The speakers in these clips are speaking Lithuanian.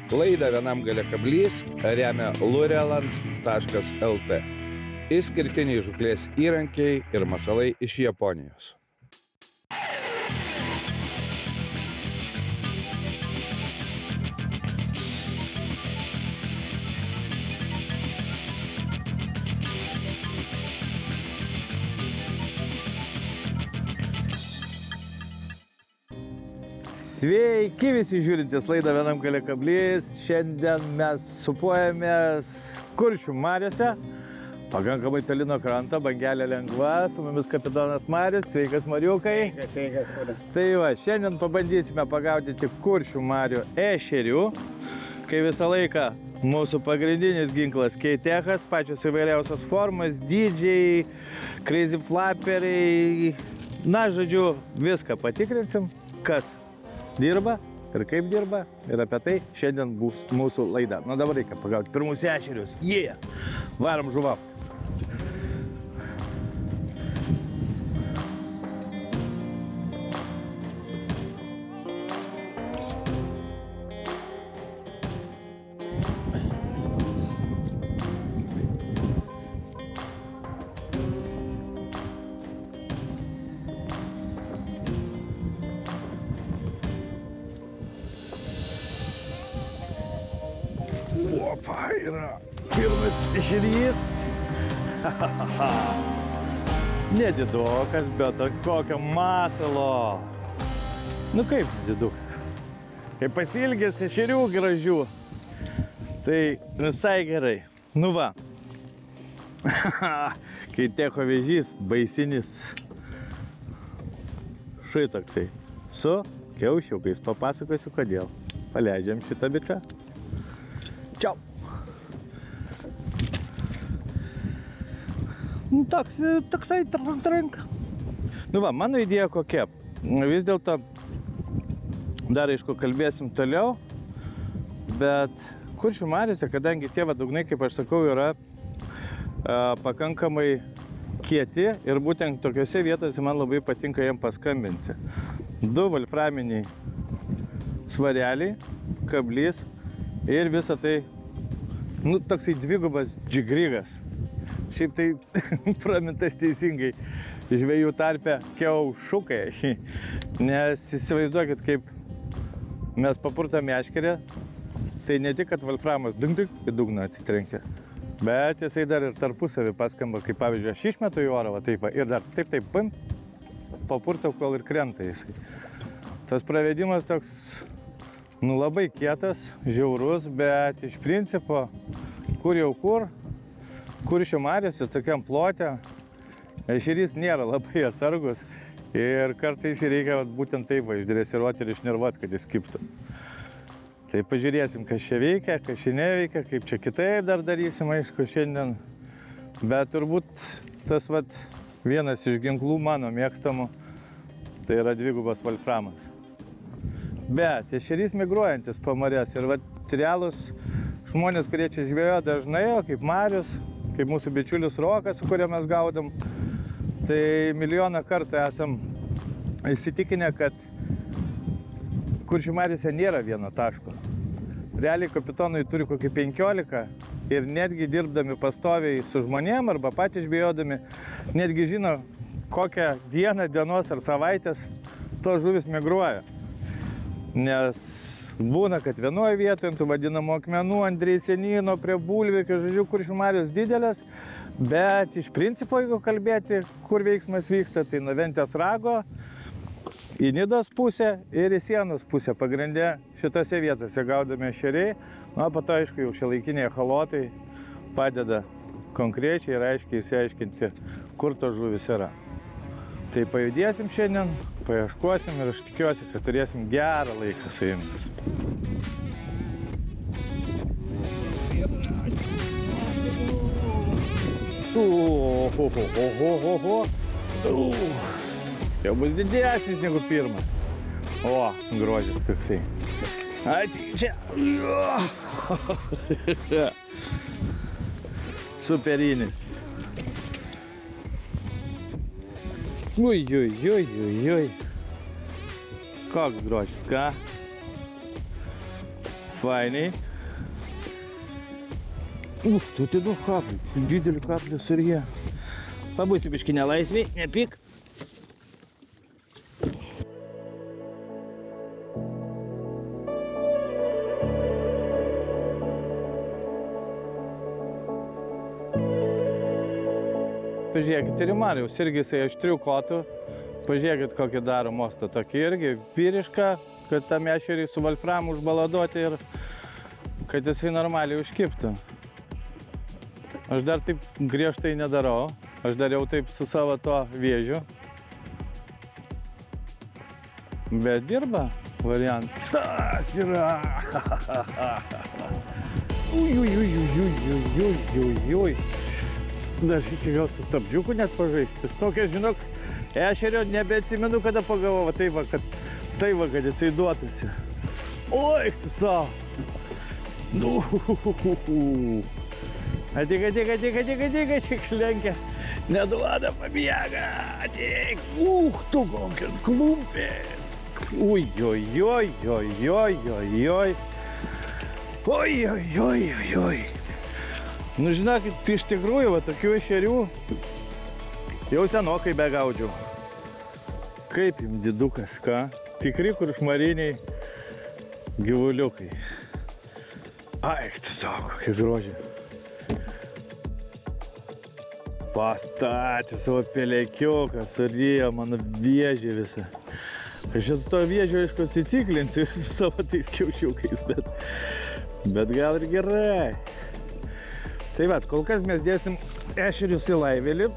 Laidą Vienam gale kablys remia lureland.lt. Išskirtiniai žūklės įrankiai ir masalai iš Japonijos. Sveiki visi žiūrintys laidą Vienam gale kablys. Šiandien mes supuojamės Kuršių mariose. Pakankamai toli nuo kranto, bangelė lengva. Su mumis kapitonas Marius. Sveikas, Mariukai. Sveikas. Tai va, šiandien pabandysime pagaudyti Kuršių marių ešerių. Kai visą laiką mūsų pagrindinis ginklas keitechas, pačios įvairiausios formos, dydžiai, crazy flapperiai. Na, žodžiu, viską patikrinsim, kas dirba ir kaip dirba, ir apie tai šiandien bus mūsų laida. Nu, dabar reikia pagauti pirmus ešerius. Varom žuvaut. Opa, yra pirmas ešerys. Nedidukas, bet kokio masalo. Nu kaip nedidukas? Kaip pasilgęs ešerių gražių. Tai visai gerai. Nu va. Kai teko vėžys, baisinis. Štai toksai. Su kiaušiukais. Papasakosiu kodėl. Paleidžiam šitą bičą. Čiau. Toksai trink. Nu va, mano idėja kokia. Vis dėlto, dar aišku, kalbėsim toliau, bet Kuršių mariose, kadangi tie dugnai, kaip aš sakau, yra pakankamai kieti ir būtent tokiose vietose man labai patinka jiem paskambinti. 2 volframiniai svareliai, kablys. Ir visą tai, nu, toksai dvigubas džigrigas. Šiaip tai pramintas teisingai žvejų tarpe kiaušukai. Nes įsivaizduokit, kaip mes papurtam meškerę, tai ne tik, kad volframas ding-ding į dugną atsitrenkia, bet jisai dar ir tarpusavį paskamba, kaip pavyzdžiui, aš išmetu į orą, va taip, ir dar taip, papurtau, kol ir krenta jisai. Tas pravedimas toks, nu, labai kietas, žiaurus, bet iš principo, kur jau kur, Kuršių mariose, tokiam plote, ešerys nėra labai atsargus ir kartais reikia būtent taip išdresiruoti ir išnervuoti, kad jis kibtų. Tai pažiūrėsim, kas čia veikia, kas čia neveikia, kaip čia kitaip dar darysim, aišku, šiandien. Bet turbūt tas vienas iš ginklų mano mėgstamų, tai yra dvigubas volframas. Bet ešerys migruojantis po marias ir realūs žmonės, kurie čia žvejoja dažnai, kaip Marius, kaip mūsų bičiulis Rokas, su kurio mes gaudom, tai milijoną kartų esam įsitikinę, kad Kuršių mariose nėra vieno taško. Realiai kapitonai turi kokį 15 ir netgi dirbdami pastoviai su žmonėm arba patys žvejodami, netgi žino, kokią dieną, dienos ar savaitės tos žuvis migruoja. Nes būna, kad vienoje vietoje, ant tų vadinamų akmenų, ant Dreisenino, prie Bulvikio, žodžiu, Kuršių marios didelės, bet iš principo, jeigu kalbėti, kur veiksmas vyksta, tai nuo Ventės rago į Nidos pusę ir į Sienos pusę. Pagrinde šitose vietose gaudami ešeriai, o po to, aišku, jau šiuolaikiniai echolotai padeda konkrečiai ir aiškiai išsiaiškinti, kur tos žuvis yra. Tai pajudėsim šiandien, paieškosim ir aš tikiuosi, kad turėsim gerą laiką su jumis. Jau bus didesnis negu pirmas. O, grožis koksai. Ateik čia. Superinis. Ui. Koks grožis, ką? Fainiai. Tu tai daug kablių, didelį kablių surija. Pabūsi biškį nelaisviai, nepyk. Pažiūrėkit, ir Mariaus irgi jisai aštrių kotų. Pažiūrėkit, kokį daro mostą. Tokį irgi vyrišką, kad tam ešerį su volframu užbaladuoti ir kad jisai normaliai užkiptų. Aš dar taip griežtai nedarau. Aš dariau taip su savo to vėžiu. Bet dirba variantas. Tas yra! Ui. Dar iki gal su stabdžiuku net pažaisti. Tokia, žinok, ešerio nebeatsimenu, kada pagavau. Tai va, kad jisai duotųsi. Oi, tu savo. Atik, lenkia. Neduoda pabėga. Atik, tu kokia klumpė. Ui. Nu, žinokit, iš tikrųjų, va, tokių ešerių jau senokai begaudžiau. Kaip jums didukas, ką? Tikri kuršmariniai gyvuliukai. Ai, tu savo, kokia grožė. Pastatė savo pelėkiuką, surėjo mano vėžį visą. Aš su to vėžio, aišku, atsiciklinsiu su savo tais kiaušiukais, bet gal ir gerai. Tai va, kol kas mes dėsim ešerius į laivelį,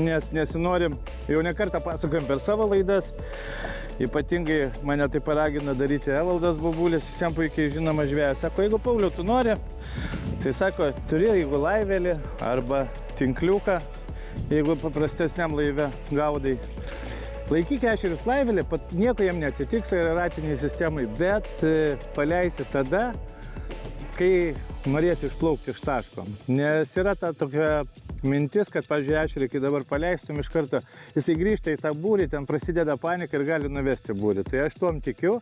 nes nesinorim, jau ne kartą pasakojom per savo laidas, ypatingai mane tai paragina daryti Evaldas Bobulis, visiems puikiai žinoma žvėjas. Sako, jeigu Pauliau tu nori, tai sako, turi jeigu laivelį arba tinkliuką, jeigu paprastesniam laive gaudai. Laikyk ešerius laivelį, nieko jam neatsitiks aeratiniai sistemai, bet paleisi tada, kai norėsi išplaukti iš taško. Nes yra ta tokia mintis, kad, pavyzdžiui, ešerį, kai dabar paleistum iš karto, jisai grįžta į tą būrį, ten prasideda panika ir gali nuvesti būrį. Tai aš tuom tikiu,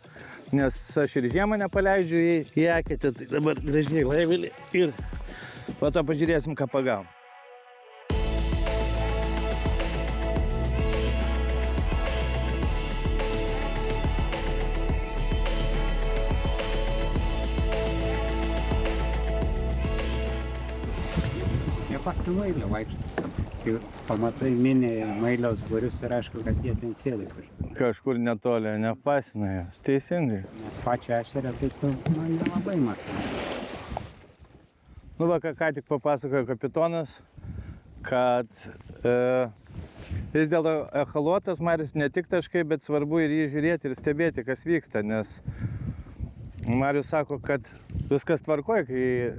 nes aš ir žiemą nepaleidžiu į eketę, tai dabar gražiai laivelį ir po to pažiūrėsim, ką pagavom. Paskui mailio vaikšto. Kai pamatai mini mailiaus būrius ir aišku, kad jie ten sėda kažkur. Kažkur netoli, nepasina jos. Teisingai. Nes pačią ešerę tai tu nelabai matai. Nu va, ką tik papasakojo kapitonas, kad vis dėlto echolotas Marius ne tik taškai, bet svarbu ir jį žiūrėti ir stebėti, kas vyksta, nes Marius sako, kad viskas tvarkoja, kai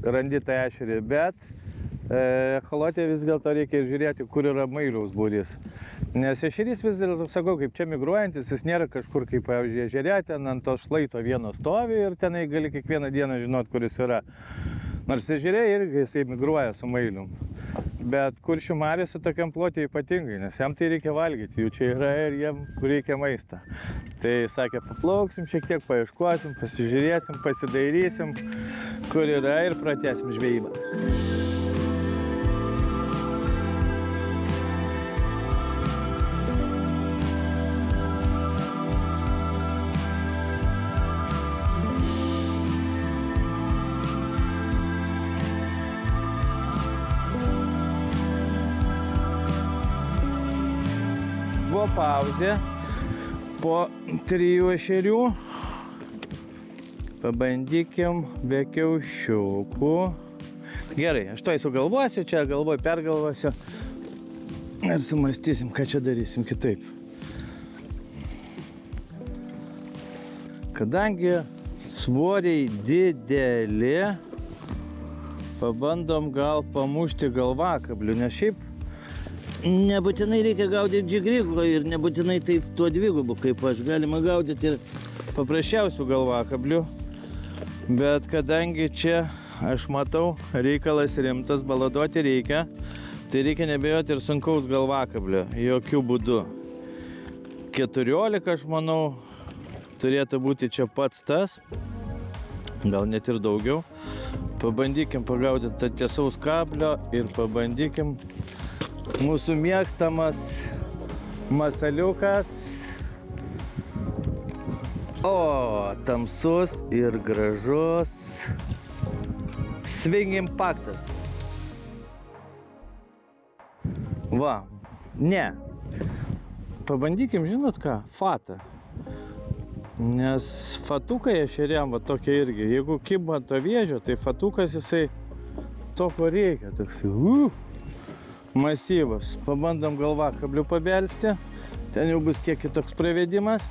randi tą ešerį, bet echolotė vis dėlto reikia žiūrėti, kur yra mailiaus būrys. Nes ešerys vis dėlto, sakau, kaip čia migruojantis, jis nėra kažkur, kaip, pavyzdžiui, ežere, ten ant to šlaito vieno stovi ir tenai gali kiekvieną dieną žinot, kur jis yra. Nors ežere irgi jisai migruoja su mailium. Bet Kuršių mariose tokiam plotė ypatingai, nes jam tai reikia valgyti, jų čia yra ir jam reikia maistą. Tai sakė, paplauksim, šiek tiek paieškosim, pasižiūrėsim, pasidairysim, kur yra ir pratęsim žvejybą. Buvo pauzė po 3 ešerių. Pabandykim be kiaušiukų. Gerai, aš to sugalvosiu, čia galvoju pergalvosiu ir sumastysim, ką čia darysim kitaip. Kadangi svoriai dideli, pabandom gal pamušti galvakablių, nes šiaip nebūtinai reikia gaudyti džigrigų ir nebūtinai tai tuo dvigubu, kaip aš. Galima gaudyti ir paprasčiausių galvakablių. Bet kadangi čia, aš matau, reikalas rimtas, baladuoti reikia, tai reikia nebejoti ir sunkaus galvakablio. Jokių būdų. 14, aš manau, turėtų būti čia pats tas. gal net ir daugiau. Pabandykim pagaudyti tiesaus kablio ir pabandykim mūsų mėgstamas masaliukas. O, tamsus ir gražus Swing Impactas. Va, ne. Pabandykim, žinot ką, fatą. Nes fatukai ešeriam va tokie irgi. Jeigu kiba to vėžio, tai fatukas jisai to, ko reikia. Toksai, masyvas. Pabandom galvakabliu pabelsti. Ten jau bus kiek kitoks pravedimas.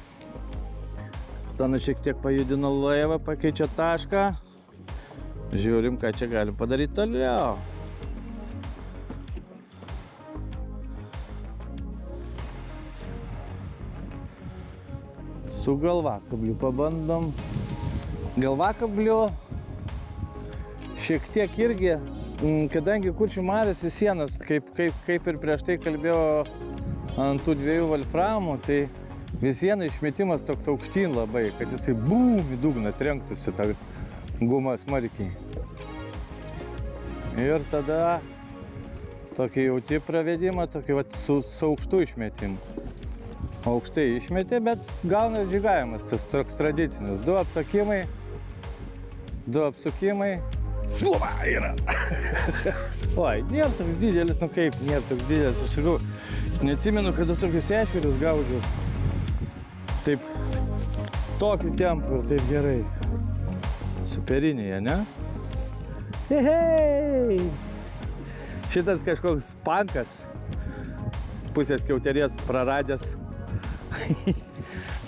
Tana šiek tiek pajudino laivą, pakeičia tašką. Žiūrim, ką čia galim padaryti toliau. Su galvakabliu pabandom. Galvakabliu šiek tiek irgi, kadangi Kuršių mariose sienas, kaip ir prieš tai kalbėjau ant tų dviejų volframų, tai vis viena išmetimas toks aukštyn labai, kad jisai bum į dugną trenktųsi tą gumą smarkiai. Ir tada tokį jauti pravedimą, tokį vat su aukštu išmetimu. Aukštai išmetė, bet gauna ir džigavimas, tas toks tradicinis. Du apsukimai. Uva, yra! Oi, nėra toks didelis, nu kaip, nėra toks didelis. Aš sakau, neatsimenu, kada tokius ešerius gaudžiau. Taip, tokiu tempu ir taip gerai. Superinėje, ne? Hei! Šitas kažkoks pankas, pusės kiauterės praradęs.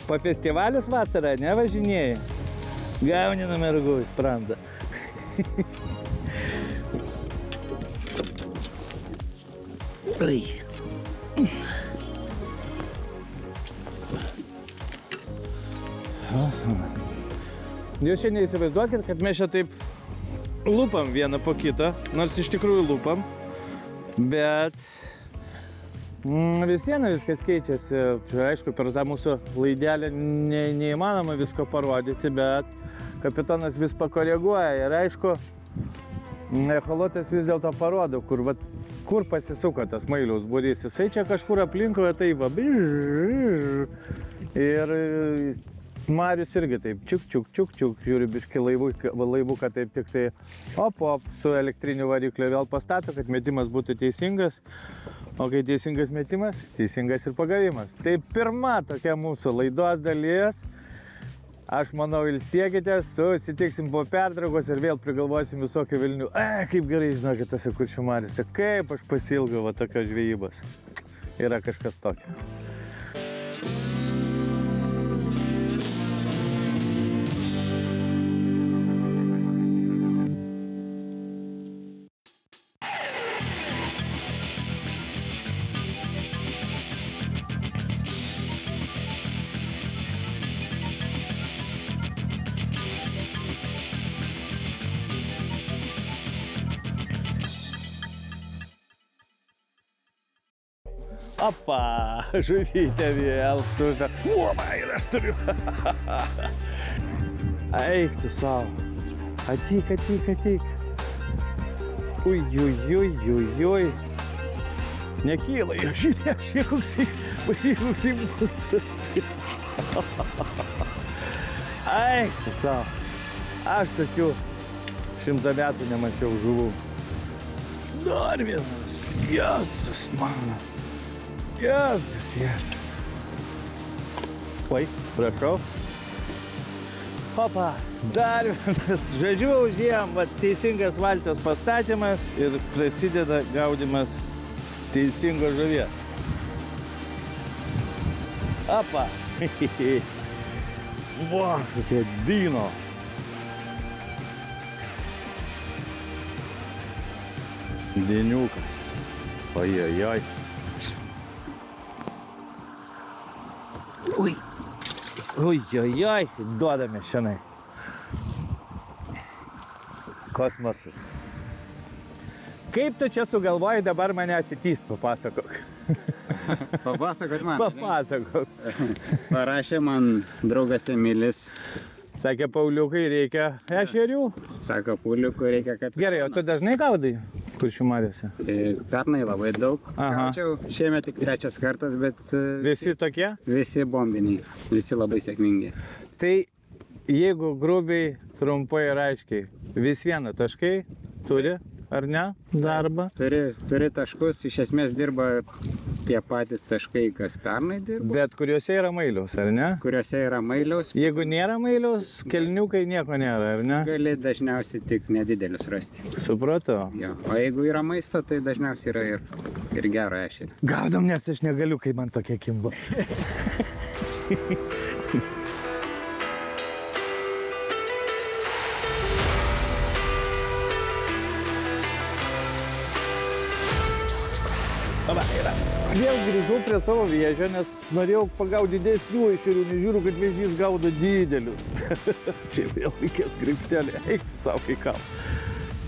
Pa festivalis vasarą nevažinėjai. Gauni nuo mergų į sprandą. Jūs čia neįsivaizduokit, kad mes čia taip lupam vieną po kitą, nors iš tikrųjų lupam, bet vis viena viskas keičiasi. Aišku, per tą mūsų laidelę neįmanoma visko parodyti, bet kapitonas vis pakoreguoja ir aišku, echolotas vis dėlto parodo, kur pasisuko tas mailiaus būrys. Jisai čia kažkur aplinkoje tai va, ir Marius irgi taip čiuk, žiūri biškai laivuką taip tik tai op, su elektriniu varikliu vėl pastato, kad metimas būtų teisingas. O kai teisingas metimas, teisingas ir pagavimas. Tai pirma tokia mūsų laidos dalis. Aš manau, ilsėkitės, susitiksim po pertraukos ir vėl prigalvosim visokių vilnių. Kaip gerai žinokit tose Kuršių mariose, kaip aš pasilgau va tokios žvejybos. Yra kažkas tokio. Opa, žuvytė vėl super. Uoba, ir aš turiu. Eik tu savo. Ateik. Ui. Nekyla, žiūrėk, koksai būstas. Eik tu savo. Aš tokių 100 metų nemačiau žuvų. Dar vienas. Jėzus mano. Jėzus. Oi, sprašau. Opa, dar vienas. Žodžiu, užėjom, teisingas valties pastatymas ir prasideda gaudymas teisingo žuvies. Opa. Vo, kokia dyno. Diniukas. Oi. Ui, duodame šiandien. Kosmosas. Kaip tu čia sugalvoji dabar mane atsitįst, papasakok. Papasakot man. Papasakok. Parašė man draugas Emilis Sakė, Pauliukai, reikia ešerių. Sako, Pauliukui reikia, kad... Gerai, o tu dažnai gaudai Kuršių mariose? Pernai labai daug. Aha. Gaučiau, šiemet tik 3 kartas, bet Visi tokie? visi bombiniai, visi labai sėkmingi. Tai jeigu grubiai, trumpai ir aiškiai, vis vieną taškai turi, ar ne, darbą? Turi taškus, iš esmės dirba tie patys taškai, kas pernai dirba. Bet kuriuose yra mailiaus, ar ne? Kuriuose yra mailiaus, Jeigu nėra mailiaus, kelniukai nieko nėra, ar ne? gali dažniausiai tik nedidelius rasti. Supratau. Jo. O jeigu yra maisto, tai dažniausiai yra ir gero ešerį. Gaudom, nes aš negaliu, kai man tokia kimba. Vėl grįžau prie savo vėžio, nes norėjau pagauti didesnių ešerių, nežiūriu, kad vėžys gaudo didelius. Čia vėl reikės grįžtelį, eikti savo į kalą.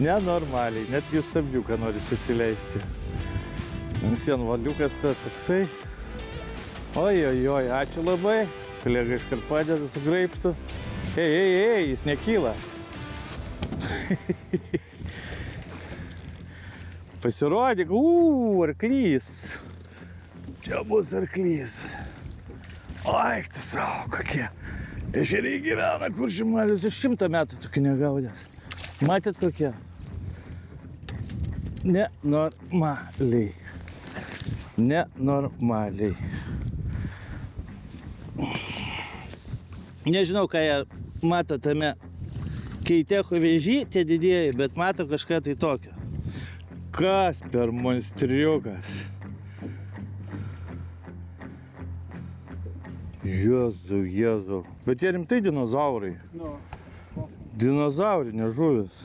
Nenormaliai, netgi stabdžiuką nori įsileisti. Sienvaliukas tas toksai. Oi, ačiū labai. Kolega iškart padeda su graibštu. Ei, jis nekyla. Pasirodyk, arklys. Čia bus arklys. Oi, tu savo, kokie ešeriai gyvena Kuršių mariose, 100 metų tokių negaudęs. Matėt kokie? Nenormaliai. Nenormaliai. Nežinau, ką jie mato tame keitecho vėžį, tie didieji, bet mato kažką tai tokio. Kas per monstriukas? Jėzau. Bet jie rimtai dinozaurai. Dinozaurinė žuvis.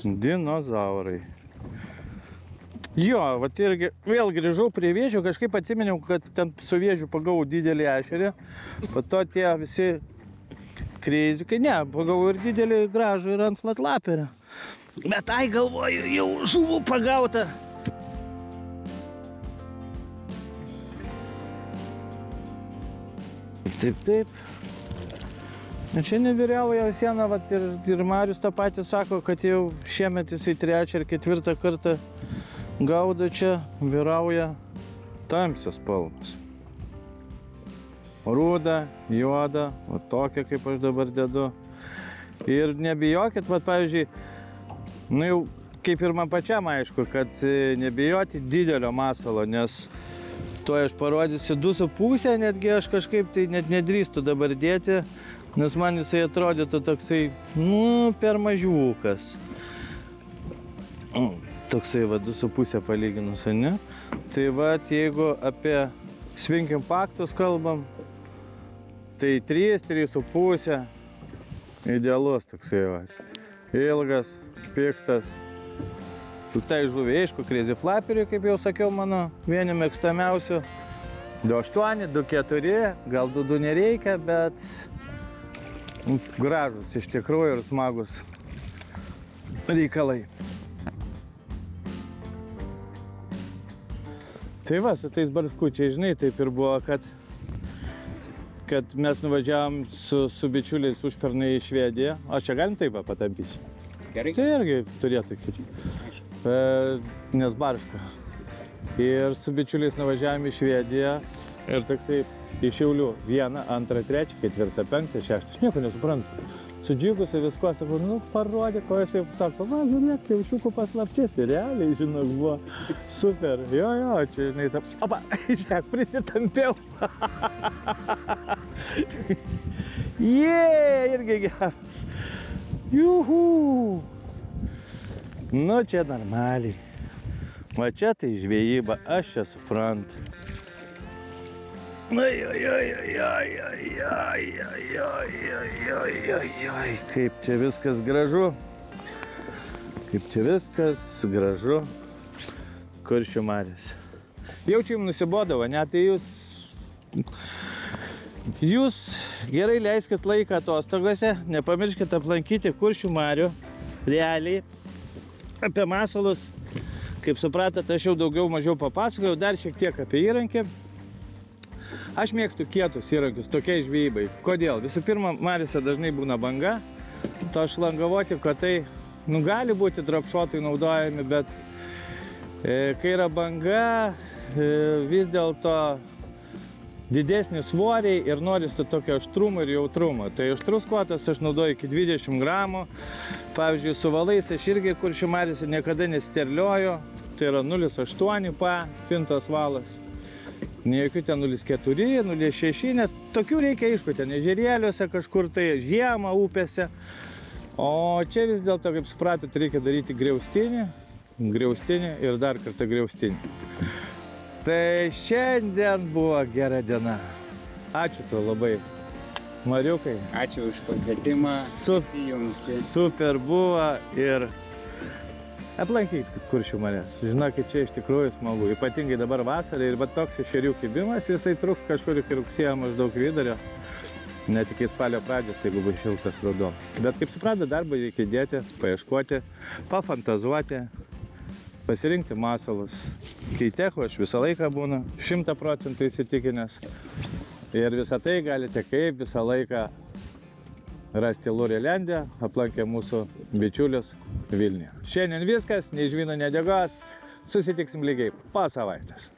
Dinozaurai. Jo, vat irgi vėl grįžau prie vėžio, kažkaip atsiminiau, kad ten su vėžiu pagavau didelį ešerį. Po to tie visi kreizikai, ne, pagavau ir didelį gražų ir ant flatlaperį. Bet ai galvoju, jau žuvų pagauta. Taip. Čia nevyriauja siena, vat, ir Marius tą patį sako, kad jau šiemet jisai 3. ir 4. kartą gaudo čia, vyrauja tamsios spalvos. Ruda, juoda, va tokia, kaip aš dabar dedu. Ir nebijokit, vat, pavyzdžiui, nu jau kaip ir man pačiam aišku, kad nebijoti didelio masalo, nes tuoj aš parodysiu 2,5, netgi aš kažkaip tai net nedrįstu dabar dėti, nes man jisai atrodytų toksai, per mažiukas. Toksai va 2,5 palyginus, ne? Tai va, jeigu apie swing impaktus kalbam, tai 3,5 idealus toksai va. Ilgas, piktas. Tai žuviai, aišku, crazy flapperiai, kaip jau sakiau, mano vieni mėgstamiausių. 2,8, 2,4, gal 2,2 nereikia, bet gražus iš tikrųjų ir smagus reikalai. Tai va, su tais barškučiai, žinai, taip ir buvo, kad mes nuvažiavom su bičiuliais užpernai į Švediją. O čia galim taip patampysi? Gerai. Tai irgi turėtų kiti. Nes barška. Ir su bičiuliais nuvažiavom į Švediją ir toksai iš Šiaulių 1, 2, 3, 4, 5, 6. Aš nieko nesuprantu. Sudžiugusi visko, sakau, parodė, ko jisai sako, va, žiūrėk, kiaušiukų paslaptis. Ir realiai, žinok, buvo super. Jo, čia, žinai, opa, žiūrėk, prisitampiau. Irgi geras. Juhu. Nu, čia normaliai. Va čia tai žvejyba, aš čia suprantu. Kaip čia viskas gražu. Kaip čia viskas gražu. Kuršių mariose. Jaučiu, jums nusibodavo, ne? Tai jūs gerai leiskit laiką atostogose, nepamirškit aplankyti Kuršių marių. Realiai. Apie masalus, kaip supratot, aš jau daugiau mažiau papasakojau, dar šiek tiek apie įrankį. Aš mėgstu kietus įrankius tokiai žvejybai. Kodėl? Visų pirma, mariose dažnai būna banga, to šlangavoti kotai, gali būti dropshotai naudojami, bet kai yra banga, vis dėlto didesni svoriai ir norisi tokio aštrumo ir jautrumo. Tai aštrus kotas aš naudoju iki 20 gramų. Pavyzdžiui, su valais aš irgi kuršių mariose niekada nesterlioju. Tai yra 0,8 pintos valas. Ne jokių ten 0,4, 0,6, nes tokių reikia aišku, ten ežerėliuose kažkur tai, žiemą upėse. O čia vis dėlto, kaip supratot, reikia daryti griaustinį ir dar kartą griaustinį. Tai šiandien buvo gera diena. Ačiū tau labai, Mariukai. Ačiū už pakvietimą. Super buvo ir aplankykit kuršių marias. Žinokit, čia iš tikrųjų smagu. Ypatingai dabar vasarą ir toks ešerių kibimas, jisai truks kažkur iki rugsėjo maždaug vidurio. Net iki spalio pradžios, jeigu bus šiltas ruduo. Bet kaip supratot, darbą reikia įdėti, paieškoti, pafantazuoti, pasirinkti masalus. Keitecho aš visą laiką būnu 100% įsitikinęs. Ir visą tai galite kaip visą laiką rasti Lurelende, aplankę mūsų bičiulius Vilniuje. Šiandien viskas, nei žvyno, nei degos. Susitiksim lygiai po savaitės.